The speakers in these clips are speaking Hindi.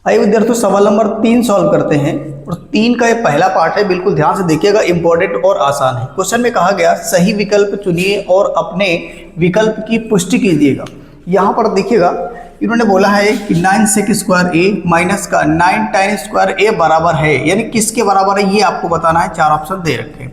आइए विद्यार्थियों, सवाल नंबर 3 सॉल्व करते हैं। और 3 का ये पहला पार्ट है, बिल्कुल ध्यान से देखिएगा, इंपॉर्टेंट और आसान है। क्वेश्चन में कहा गया सही विकल्प चुनिए और अपने विकल्प की पुष्टि कीजिएगा। यहाँ पर देखिएगा, इन्होंने बोला है कि 9 सेक स्क्वायर ए माइनस का 9 tan स्क्वायर ए बराबर है, यानी किसके बराबर है ये आपको बताना है। 4 ऑप्शन दे रखे हैं,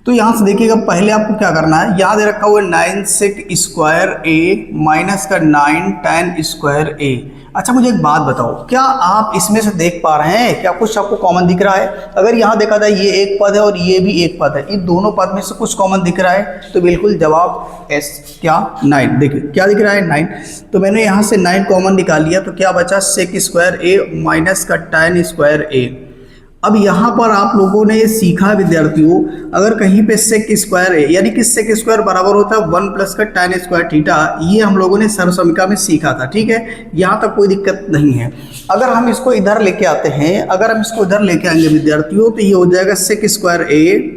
तो यहाँ से देखिएगा, पहले आपको क्या करना है, यहाँ दे रखा हुआ 9 सेक स्क्वायर ए माइनस का 9 tan स्क्वायर ए। अच्छा मुझे एक बात बताओ, क्या आप इसमें से देख पा रहे हैं, क्या कुछ आपको कॉमन दिख रहा है? अगर यहाँ देखा जाए ये एक पद है और ये भी एक पद है, इन दोनों पद में से कुछ कॉमन दिख रहा है, तो बिल्कुल जवाब एस क्या 9। देखिए क्या दिख रहा है 9, तो मैंने यहाँ से 9 कॉमन निकाल लिया, तो क्या बचा सेक स्क्वायर ए माइनस का tan स्क्वायर ए। अब यहाँ पर आप लोगों ने ये सीखा विद्यार्थियों, अगर कहीं पे सेक स्क्वायर है यानी कि सेक स्क्वायर बराबर होता है 1 प्लस का tan स्क्वायर थीटा, ये हम लोगों ने सर्वसमीका में सीखा था। ठीक है, यहाँ तक कोई दिक्कत नहीं है। अगर हम इसको इधर लेके आते हैं, अगर हम इसको इधर लेके आएंगे विद्यार्थियों, तो ये हो जाएगा सेक स्क्वायर ए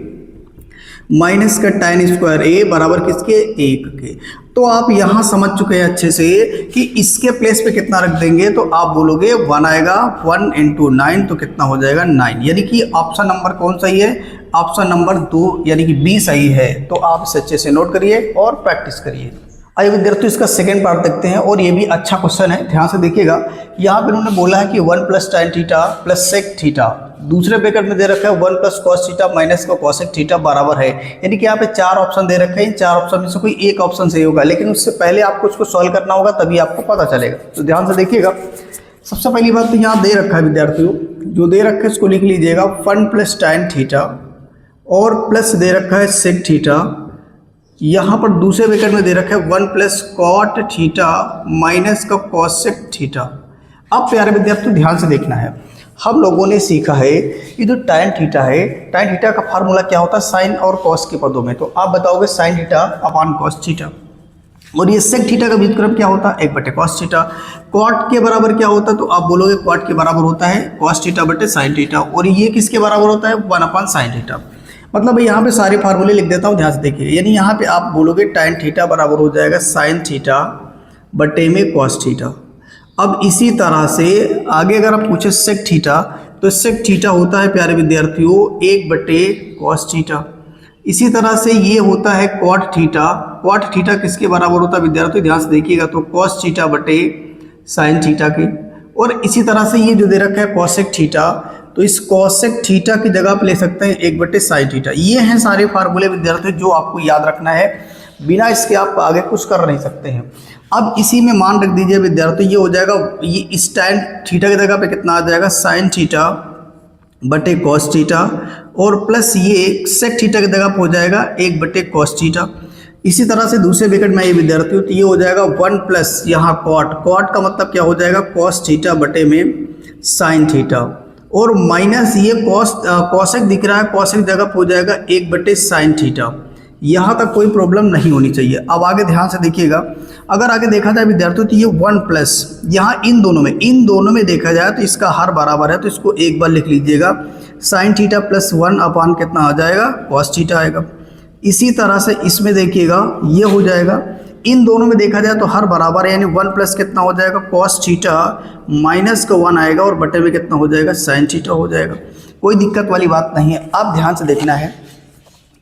माइनस का tan स्क्वायर ए बराबर किसके 1 के। तो आप यहाँ समझ चुके हैं अच्छे से कि इसके प्लेस पे कितना रख देंगे, तो आप बोलोगे 1 आएगा, 1 × 9 तो कितना हो जाएगा 9, यानी कि ऑप्शन नंबर कौन सही है? ऑप्शन नंबर 2 यानी कि बी सही है। तो आप इसे अच्छे से नोट करिए और प्रैक्टिस करिए। आइए विद्यार्थियों, इसका सेकंड पार्ट देखते हैं, और ये भी अच्छा क्वेश्चन है, ध्यान से देखिएगा। यहाँ पे उन्होंने बोला है कि 1 plus tan theta plus sec theta, दूसरे ब्रैकेट में दे रखा है 1 प्लस कॉस थीटा माइनस का कॉसेक थीटा बराबर है, यानी कि यहाँ पे 4 ऑप्शन दे रखे हैं। 4 ऑप्शन में से कोई एक ऑप्शन सही होगा, लेकिन उससे पहले आपको उसको सॉल्व करना होगा, तभी आपको पता चलेगा। तो ध्यान से देखिएगा, सबसे पहली बात तो यहाँ दे रखा है विद्यार्थियों, जो दे रखा है उसको लिख लीजिएगा 1 प्लस tan थीटा और प्लस दे रखा है सेक थीटा। यहाँ पर दूसरे ब्रैकेट में दे रखा है 1 प्लस कॉट थीटा माइनस का कॉसेक थीटा। अब प्यारे विद्यार्थियों ध्यान से देखना है, हम लोगों ने सीखा है ये जो tan थीटा है, tan थीटा का फार्मूला क्या होता है साइन और कॉस के पदों में, तो आप बताओगे sine theta upon cos theta. और ये सेक थीटा का व्युत्क्रम क्या होता है 1/cos थीटा। कॉट के बराबर क्या होता है, तो आप बोलोगे कॉट के बराबर होता है कॉस थीटा बटे साइन थीटा, और ये किसके बराबर होता है 1/sin थीटा। मतलब यहाँ पे सारे फार्मूले लिख देता हूँ, ध्यान से देखिए, यानी यहाँ पे आप बोलोगे tan थीटा बराबर हो जाएगा साइन थीटा बटे में कॉस थीटा। अब इसी तरह से आगे अगर आप पूछे सेक थीटा, तो सेक थीटा होता है प्यारे विद्यार्थियों 1/cos थीटा। इसी तरह से ये होता है कॉट थीटा। कॉट थीटा किसके बराबर होता है विद्यार्थियों, ध्यान से देखिएगा, तो कॉस थीटा बटे साइन थीटा के। और इसी तरह से ये जो दे रखा है कॉसेक थीटा, तो इस कॉसेक थीटा की जगह आप ले सकते हैं 1/sin थीटा। ये हैं सारे फार्मूले विद्यार्थियों जो आपको याद रखना है, बिना इसके आप आगे कुछ कर नहीं सकते हैं। अब इसी में मान रख दीजिए विद्यार्थियों, ये हो जाएगा, ये इस tan थीटा की जगह पे कितना आ जाएगा साइन थीटा बटे कॉस थीटा, और प्लस ये सेक थीटा की जगह पे हो जाएगा 1/cos थीटा। इसी तरह से दूसरे ब्रैकेट में ये विद्यार्थियों, तो ये हो जाएगा 1 प्लस यहाँ कॉट, कॉट का मतलब क्या हो जाएगा कॉस थीटा बटे में साइन थीटा, और माइनस ये कॉसेक दिख रहा है, कॉसेक जगह पे हो जाएगा 1/sin थीटा। यहाँ तक कोई प्रॉब्लम नहीं होनी चाहिए। अब आगे ध्यान से देखिएगा, अगर आगे देखा जाए विद्यार्थियों, तो ये 1 प्लस यहाँ इन दोनों में देखा जाए तो इसका हर बराबर है, तो इसको एक बार लिख लीजिएगा, साइन थीटा प्लस 1 अपान कितना आ जाएगा कॉस थीटा आएगा। इसी तरह से इसमें देखिएगा, ये हो जाएगा, इन दोनों में देखा जाए तो हर बराबर है, यानी 1 प्लस कितना हो जाएगा कॉस थीटा माइनस का 1 आएगा, और बटे में कितना हो जाएगा साइन थीटा हो जाएगा। कोई दिक्कत वाली बात नहीं है। अब ध्यान से देखना है,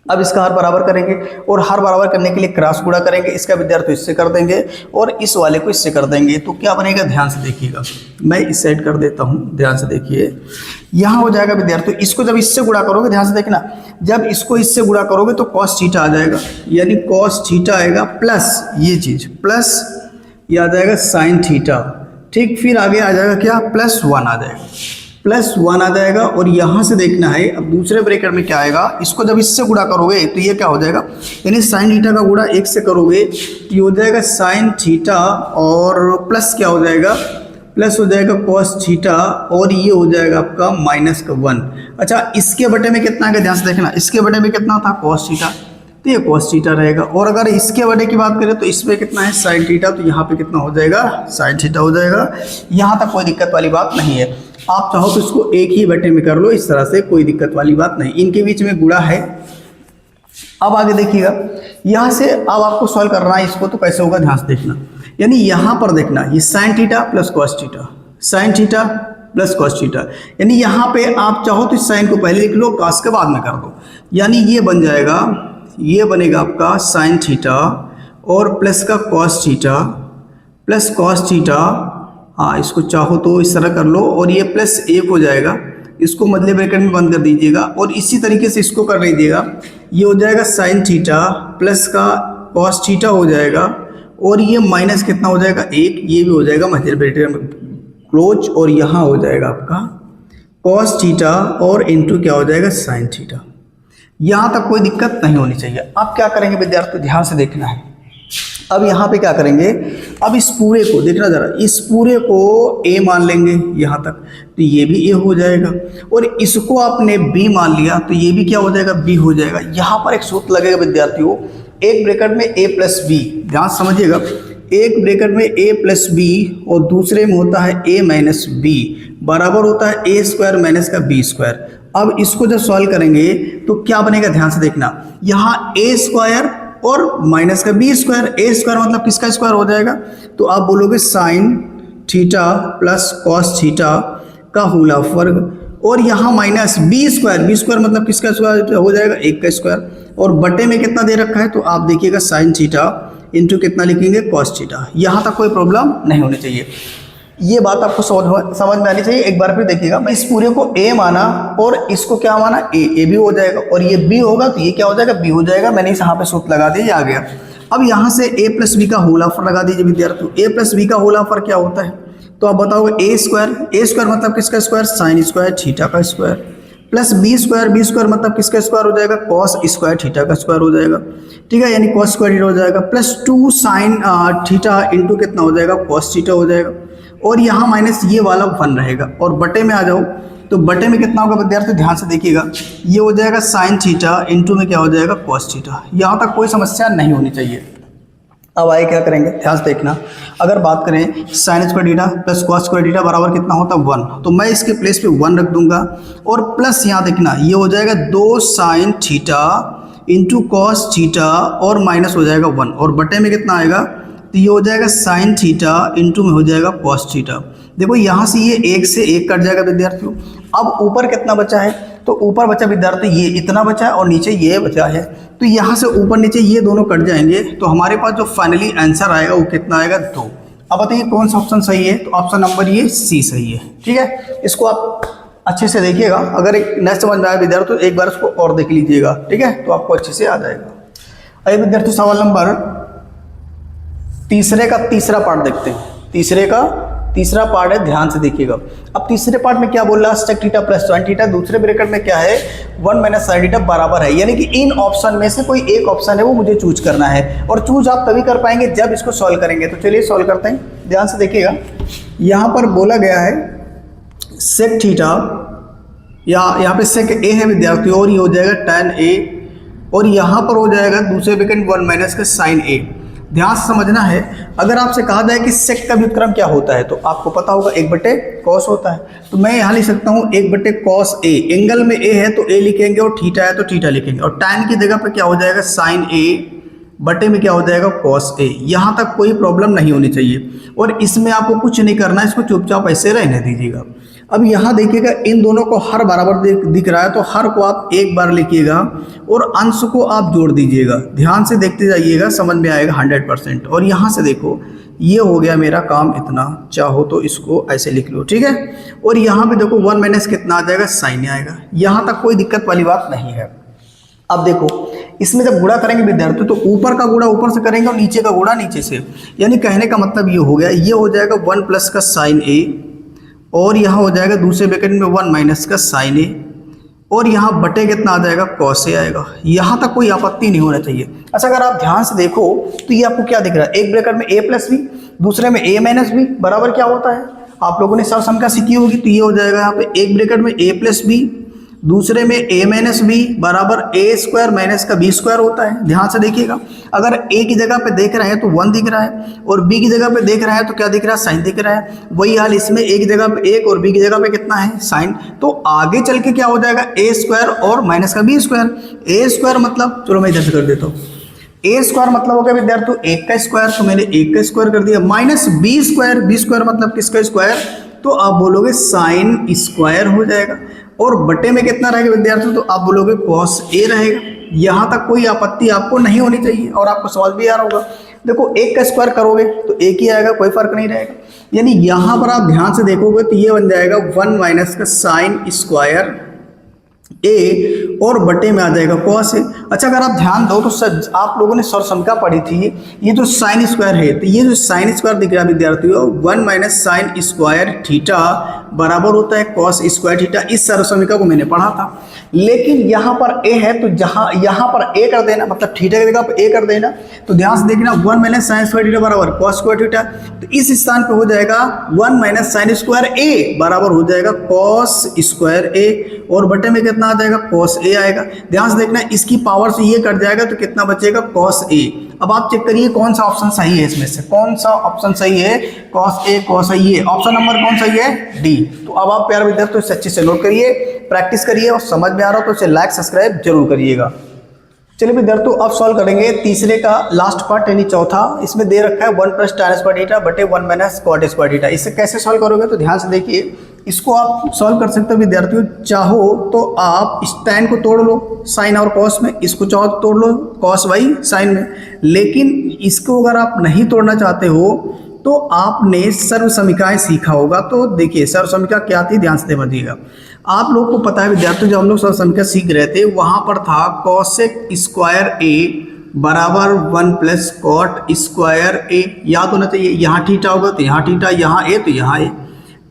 अब इसका हर बराबर करेंगे, और हर बराबर करने के लिए क्रॉस गुणा करेंगे, इसका विद्यार्थी इससे कर देंगे और इस वाले को इससे कर देंगे, तो क्या बनेगा ध्यान से देखिएगा। मैं इस साइड कर देता हूँ, ध्यान से देखिए, यहाँ हो जाएगा विद्यार्थी, इसको जब इससे गुणा करोगे, ध्यान से देखना, जब इसको इससे गुणा करोगे तो कॉस थीटा आ जाएगा, यानी कॉस थीटा आएगा प्लस ये चीज़ प्लस ये आ जाएगा साइन थीटा। ठीक, फिर आगे आ जाएगा क्या +1 आ जाएगा, +1 आ जाएगा। और यहाँ से देखना है, अब दूसरे ब्रैकेट में क्या आएगा, इसको जब इससे गुणा करोगे तो ये क्या हो जाएगा, यानी साइन थीटा का गुणा 1 से करोगे तो ये हो जाएगा साइन थीटा, और प्लस क्या हो जाएगा, प्लस हो जाएगा कॉस थीटा, और ये हो जाएगा आपका माइनस का 1। अच्छा, इसके बटे में कितना आएगा, ध्यान से देखना, इसके बटे में कितना था कॉस थीटा, तो ये कॉस थीटा रहेगा। और अगर इसके बटे की बात करें तो इसमें कितना है साइन थीटा, तो यहाँ पे कितना हो जाएगा साइन थीटा हो जाएगा। यहाँ तक कोई दिक्कत वाली बात नहीं है। आप चाहो तो इसको एक ही बटे में कर लो, इस तरह से कोई दिक्कत वाली बात नहीं, इनके बीच में गुणा है। अब आगे देखिएगा, यहाँ से अब आपको सॉल्व करना है इसको, तो कैसे होगा ध्यान से देखना, यानी यहाँ पर देखना, ये sine theta plus cos theta, sine theta plus cos theta. यानी यहाँ पे आप चाहो तो इस साइन को पहले लिख लो, कॉस के बाद में कर दो। यानी ये बन जाएगा, ये बनेगा आपका साइन थीटा और प्लस का cos theta plus cos theta. हाँ, इसको चाहो तो इस तरह कर लो और ये प्लस 1 हो जाएगा, इसको मध्य ब्रैकेट में बंद कर दीजिएगा और इसी तरीके से इसको कर लीजिएगा। ये हो जाएगा साइन थीटा प्लस का कॉस थीटा हो जाएगा और ये माइनस कितना हो जाएगा 1, ये भी हो जाएगा मध्य ब्रैकेट में क्लोज और यहाँ हो जाएगा आपका कॉस थीटा और इनटू क्या हो जाएगा साइन थीटा। यहाँ तक कोई दिक्कत नहीं होनी चाहिए। अब क्या करेंगे विद्यार्थी, ध्यान से देखना है। अब यहाँ पे क्या करेंगे, अब इस पूरे को देखना जरा, इस पूरे को a मान लेंगे यहाँ तक, तो ये भी a हो जाएगा और इसको आपने b मान लिया तो ये भी क्या हो जाएगा b हो जाएगा। यहाँ पर एक सूत्र लगेगा विद्यार्थियों, एक ब्रैकेट में a प्लस बी, ध्यान समझिएगा, एक ब्रैकेट में a प्लस बी और दूसरे में होता है a माइनस बी बराबर होता है a स्क्वायर माइनस का b स्क्वायर। अब इसको जब सॉल्व करेंगे तो क्या बनेगा, ध्यान से देखना, यहाँ a स्क्वायर और माइनस का बी स्क्वायर, ए स्क्वायर मतलब किसका स्क्वायर हो जाएगा, तो आप बोलोगे sine theta plus cos theta का होल वर्ग और यहाँ माइनस बी स्क्वायर मतलब किसका स्क्वायर हो जाएगा, 1 का स्क्वायर और बटे में कितना दे रखा है, तो आप देखिएगा साइन थीटा इंटू कितना लिखेंगे कॉस थीटा। यहाँ तक कोई प्रॉब्लम नहीं होनी चाहिए। ये बात आपको समझ में आनी चाहिए। एक बार फिर देखिएगा, मैं इस पूरे को a माना और इसको क्या माना a भी हो जाएगा और ये b होगा तो ये क्या हो जाएगा b हो जाएगा। मैंने इस यहाँ पे सूत्र लगा दिया, ये आ गया। अब यहाँ से a प्लस बी का होल ऑफर लगा दीजिए विद्यार्थियों। a प्लस बी का होल ऑफर क्या होता है, तो आप बताओगे a स्क्वायर मतलब किसका स्क्वायर, साइन स्क्वायर थीटा का स्क्वायर प्लस बी स्क्वायर मतलब किसका स्क्वायर हो जाएगा, कॉस स्क्वायर थीटा का स्क्वायर हो जाएगा, ठीक है, यानी कॉस स्क्वायर थीटा हो जाएगा प्लस 2 साइन थीटा इंटू कितना हो जाएगा कॉस थीटा हो जाएगा और यहाँ माइनस ये वाला 1 रहेगा और बटे में आ जाओ तो बटे में कितना होगा विद्यार्थी, ध्यान से देखिएगा, ये हो जाएगा साइन थीटा इंटू में क्या हो जाएगा कॉस थीटा। यहाँ तक कोई समस्या नहीं होनी चाहिए। अब आए क्या करेंगे, ध्यान से देखना, अगर बात करें sine square theta plus cos square theta बराबर कितना होता है 1, तो मैं इसके प्लेस पे 1 रख दूंगा और प्लस यहाँ देखना ये हो जाएगा 2 sine theta into cos theta और माइनस हो जाएगा 1 और बटे में कितना आएगा, तो ये हो जाएगा साइन थीटा इंटू में हो जाएगा कॉस थीटा। देखो यहाँ से ये 1 से 1 कट जाएगा विद्यार्थियों। अब ऊपर कितना बचा है, तो ऊपर बचा विद्यार्थी ये इतना बचा है और नीचे ये बचा है, तो यहाँ से ऊपर नीचे ये दोनों कट जाएंगे तो हमारे पास जो फाइनली आंसर आएगा वो कितना आएगा 2। अब बताइए कौन सा ऑप्शन सही है, तो ऑप्शन नंबर ये सी सही है। ठीक है, इसको आप अच्छे से देखिएगा, अगर एक नहीं समझ में आया विद्यार्थी तो एक बार इसको और देख लीजिएगा, ठीक है, तो आपको अच्छे से आ जाएगा। आइए विद्यार्थी सवाल नंबर तीसरे का तीसरा पार्ट देखते हैं। तीसरे का तीसरा पार्ट है, ध्यान से देखिएगा। अब तीसरे पार्ट में क्या बोल रहा है, sec theta plus sine theta, दूसरे ब्रैकेट में क्या है 1 माइनस साइन थीटा बराबर है, यानी कि इन ऑप्शन में से कोई एक ऑप्शन है वो मुझे चूज करना है और चूज आप तभी कर पाएंगे जब इसको सॉल्व करेंगे। तो चलिए सॉल्व करते हैं, ध्यान से देखिएगा। यहाँ पर बोला गया है सेक थीटा, या यहाँ पे सेक ए है विद्यार्थी और ये हो जाएगा tan a और यहाँ पर हो जाएगा दूसरे ब्रैकेट 1 माइनस का साइन a। ध्यान से समझना है, अगर आपसे कहा जाए कि सेक का व्युत्क्रम क्या होता है तो आपको पता होगा 1/cos होता है, तो मैं यहाँ लिख सकता हूँ 1/cos a। एंगल में a है तो a लिखेंगे और थीटा है तो थीटा लिखेंगे और tan की जगह पे क्या हो जाएगा साइन a बटे में क्या हो जाएगा cos a। यहाँ तक कोई प्रॉब्लम नहीं होनी चाहिए और इसमें आपको कुछ नहीं करना है, इसको चुपचाप ऐसे रहने दीजिएगा। अब यहाँ देखिएगा इन दोनों को हर बराबर दिख रहा है तो हर को आप एक बार लिखिएगा और अंश को आप जोड़ दीजिएगा। ध्यान से देखते जाइएगा, समझ में आएगा 100%। और यहाँ से देखो ये हो गया मेरा काम इतना, चाहो तो इसको ऐसे लिख लो, ठीक है। और यहाँ पे देखो 1 माइनस कितना आ जाएगा साइन आएगा। यहाँ तक कोई दिक्कत वाली बात नहीं है। अब देखो इसमें जब गुणा करेंगे विद्यार्थी तो ऊपर का गुणा ऊपर से करेंगे और नीचे का गुणा नीचे से, यानी कहने का मतलब ये हो गया, ये हो जाएगा 1 प्लस का साइन a और यहाँ हो जाएगा दूसरे ब्रैकेट में 1 माइनस का साइन a और यहाँ बटे कितना आ जाएगा cos a आएगा। यहाँ तक कोई आपत्ति नहीं होना चाहिए। अच्छा अगर आप ध्यान से देखो तो ये आपको क्या दिख रहा है, एक ब्रैकेट में a प्लस बी दूसरे में a माइनस बी बराबर क्या होता है, आप लोगों ने सब संख्या सीखी होगी, तो ये हो जाएगा यहाँ पे एक ब्रैकेट में a प्लस बी दूसरे में a माइनस बी बराबर a स्क्वायर माइनस का b स्क्वायर होता है। ध्यान से देखिएगा, अगर a की जगह पे देख रहे हैं तो 1 दिख रहा है और b की जगह पे देख रहे हैं तो क्या दिख रहा है, साइन दिख रहा है। वही हाल इसमें a की जगह पे 1 और b की जगह पे कितना है, साइन। तो आगे चल के क्या हो जाएगा a स्क्वायर और माइनस का b स्क्वायर। a स्क्वायर मतलब, चलो मैं इधर से कर देता हूँ, a स्क्वायर मतलब हो गया विद्यार्थी 1 का स्क्वायर, तो मैंने 1 का स्क्वायर कर दिया, माइनस b स्क्वायर मतलब किसका स्क्वायर, तो आप बोलोगे साइन स्क्वायर हो जाएगा, और बटे में कितना रहेगा विद्यार्थियों, तो आप बोलोगे कॉस ए रहेगा। यहाँ तक कोई आपत्ति आपको नहीं होनी चाहिए और आपको समझ भी आ रहा होगा। देखो एक का स्क्वायर करोगे तो एक ही आएगा, कोई फर्क नहीं रहेगा। यानी यहाँ पर आप ध्यान से देखोगे तो ये बन जाएगा 1 माइनस का साइन स्क्वायर ए और बटे में आ जाएगा कॉस ए। अच्छा अगर आप ध्यान दो तो आप लोगों ने सर्वसमिका पढ़ी थी, ये जो साइन स्क्वायर है, तो ये जो साइन स्क्वायर दिख रहा है विद्यार्थियों 1 माइनस साइन स्क्वायर थीटा बराबर होता है कॉस स्क्वायर थीटा। इस सर्वसमिका को मैंने पढ़ा था, लेकिन यहाँ पर ए है तो जहाँ यहाँ पर ए कर देना, मतलब थीटा की जगह पर ए कर देना। तो ध्यान से देखना 1 माइनस साइन स्क्वायर थीटा बराबर कॉस स्क्वायर थीटा, तो इस स्थान पे हो जाएगा 1 माइनस साइन स्क्वायर ए बराबर हो जाएगा कॉस स्क्वायर ए, और बटे में कितना आ जाएगा कॉस ए आएगा। ध्यान से देखना इसकी पावर से ये कट जाएगा तो कितना बचेगा कॉस ए। अब आप चेक करिए कौन सा ऑप्शन सही है, इसमें से कौन सा ऑप्शन सही है, कॉस ए कॉस आई है। ऑप्शन नंबर कौन सही है, डी। तो अब आप प्यारे विद्यार्थियों इसे अच्छे से नोट करिए, प्रैक्टिस करिए, और समझ में आ रहा हो तो इसे लाइक सब्सक्राइब जरूर करिएगा। चलिए विद्यार्थियों अब सॉल्व करेंगे तीसरे का लास्ट पार्ट यानी चौथा। इसमें दे रखा है 1 प्लस tan स्क्वायर थीटा बटे 1 माइनस कॉट स्क्वायर थीटा। इसे कैसे सॉल्व करोगे तो ध्यान से देखिए, इसको आप सॉल्व कर सकते हो विद्यार्थियों। चाहो तो आप इस tan को तोड़ लो साइन और कॉस में, इसको चाहो तो तोड़ लो कॉस बाई साइन में, लेकिन इसको अगर आप नहीं तोड़ना चाहते हो तो आपने सर्वसमिकाएं सीखा होगा। तो देखिए सर्वसमिका क्या थी, ध्यान से समझिएगा। आप लोग को पता है विद्यार्थियों, जब हम लोग सर्वसमिका सीख रहे थे वहां पर था कॉसेक स्क्वायर ए बराबर 1 प्लस कॉट स्क्वायर ए। याद होना चाहिए, यहाँ थीटा होगा तो यहाँ थीटा, यहाँ ए तो यहाँ ए।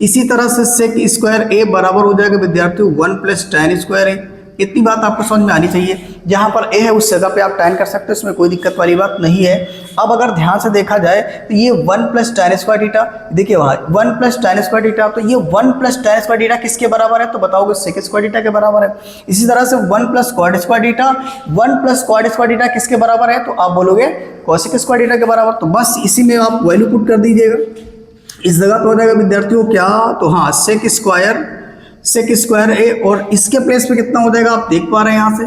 इसी तरह से सेक स्क्वायर ए बराबर हो जाएगा विद्यार्थियों 1 प्लस tan स्क्वायर ए। इतनी बात आपको समझ में आनी चाहिए। जहाँ पर ए है उस जगह पे आप tan कर सकते हो, इसमें कोई दिक्कत वाली बात नहीं है। अब अगर ध्यान से देखा जाए तो ये 1 प्लस tan स्क्वायर थीटा, देखिए वहाँ 1 प्लस tan स्क्वायर थीटा, तो ये 1 प्लस tan स्क्वायर थीटा किसके बराबर है, तो बताओगे सेक स्क्वायर थीटा के बराबर है। इसी तरह से 1 plus cot square theta, 1 plus cot square theta किसके बराबर है, तो आप बोलोगे कोसेक स्क्वायर थीटा के बराबर। तो बस इसी में आप वैल्यू पुट कर दीजिएगा। इस जगह पे हो जाएगा विद्यार्थियों क्या, तो हाँ सेक स्क्वायर ए, और इसके प्लेस पे कितना हो जाएगा आप देख पा रहे हैं यहाँ से,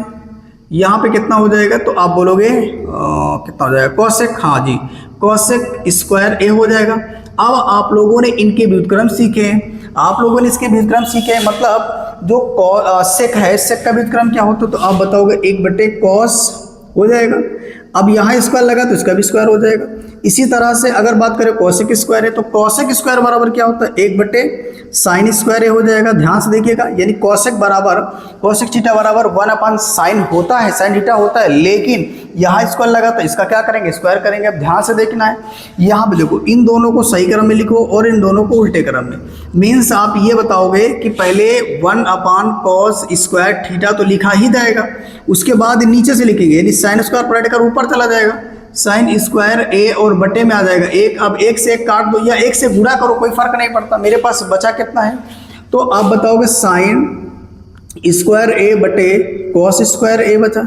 यहाँ पे कितना हो जाएगा, तो आप बोलोगे कितना हो जाएगा कोसेक, हाँ जी कोसेक स्क्वायर ए हो जाएगा। अब आप लोगों ने इनके व्युत्क्रम सीखे हैं, आप लोगों ने इसके व्युत्क्रम सीखे हैं, मतलब जो सेक है, सेक का व्युत्क्रम क्या होता है, तो आप बताओगे 1 बटे कॉस हो जाएगा। अब यहाँ स्क्वायर लगा तो इसका भी स्क्वायर हो जाएगा। इसी तरह से अगर बात करें कोसेक स्क्वायर है, तो कोसेक स्क्वायर बराबर क्या होता है 1 बटे साइन स्क्वायर ए हो जाएगा। ध्यान से देखिएगा, यानी कोसेक बराबर कोसेक थीटा बराबर 1 अपन साइन होता है, साइन थीटा होता है, लेकिन यहाँ स्क्वायर लगा तो इसका क्या करेंगे, स्क्वायर करेंगे। अब ध्यान से देखना है, यहाँ पे देखो इन दोनों को सही क्रम में लिखो और इन दोनों को उल्टे क्रम में। मीन्स आप ये बताओगे कि पहले 1 अपान कॉस स्क्वायर थीटा तो लिखा ही जाएगा, उसके बाद नीचे से लिखेंगे, यानी साइन स्क्वायर पलटकर ऊपर चला जाएगा, साइन स्क्वायर ए और बटे में आ जाएगा 1। अब 1 से 1 काट दो या 1 से गुणा करो, कोई फर्क नहीं पड़ता। मेरे पास बचा कितना है, तो आप बताओगे साइन स्क्वायर ए बटे कॉस स्क्वायर ए बचा।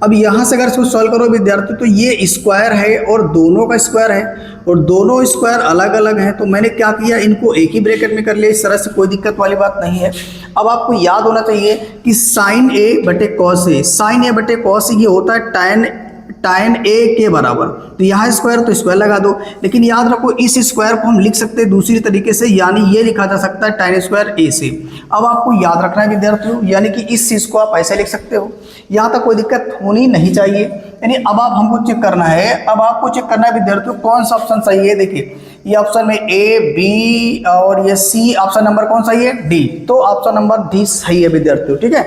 अब यहाँ से अगर इसको सॉल्व करो विद्यार्थी, तो ये स्क्वायर है और दोनों का स्क्वायर है, और दोनों स्क्वायर अलग अलग हैं, तो मैंने क्या किया, इनको एक ही ब्रैकेट में कर लिया। इस तरह से कोई दिक्कत वाली बात नहीं है। अब आपको याद होना चाहिए कि साइन ए बटे कॉस ए, साइन ए बटे कॉस ये होता है tan ए के बराबर, तो यहाँ स्क्वायर तो स्क्वायर लगा दो, लेकिन याद रखो इस स्क्वायर को हम लिख सकते हैं दूसरी तरीके से, यानी ये लिखा जा सकता है tan स्क्वायर ए से। अब आपको याद रखना है विद्यार्थियों, यानी कि इस चीज़ को आप ऐसे लिख सकते हो, यहाँ तक कोई दिक्कत होनी नहीं चाहिए। यानी अब आप हमको चेक करना है, अब आपको चेक करना है विद्यार्थियों कौन सा ऑप्शन सही है। देखिए ये ऑप्शन में ए बी और ये सी, ऑप्शन नंबर कौन सही है, डी। तो ऑप्शन नंबर डी सही है विद्यार्थियों, ठीक है।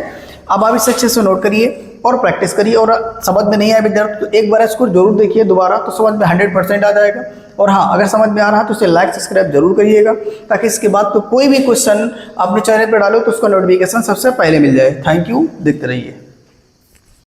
अब आप इसे अच्छे से नोट करिए और प्रैक्टिस करिए, और समझ में नहीं आया विद्यार्थी तो एक बार इसको जरूर देखिए दोबारा, तो समझ में 100% आ जाएगा। और हाँ, अगर समझ में आ रहा है तो इसे लाइक सब्सक्राइब जरूर करिएगा, ताकि इसके बाद तो कोई भी क्वेश्चन अपने चैनल पर डालो तो उसका नोटिफिकेशन सबसे पहले मिल जाए। थैंक यू, देखते रहिए।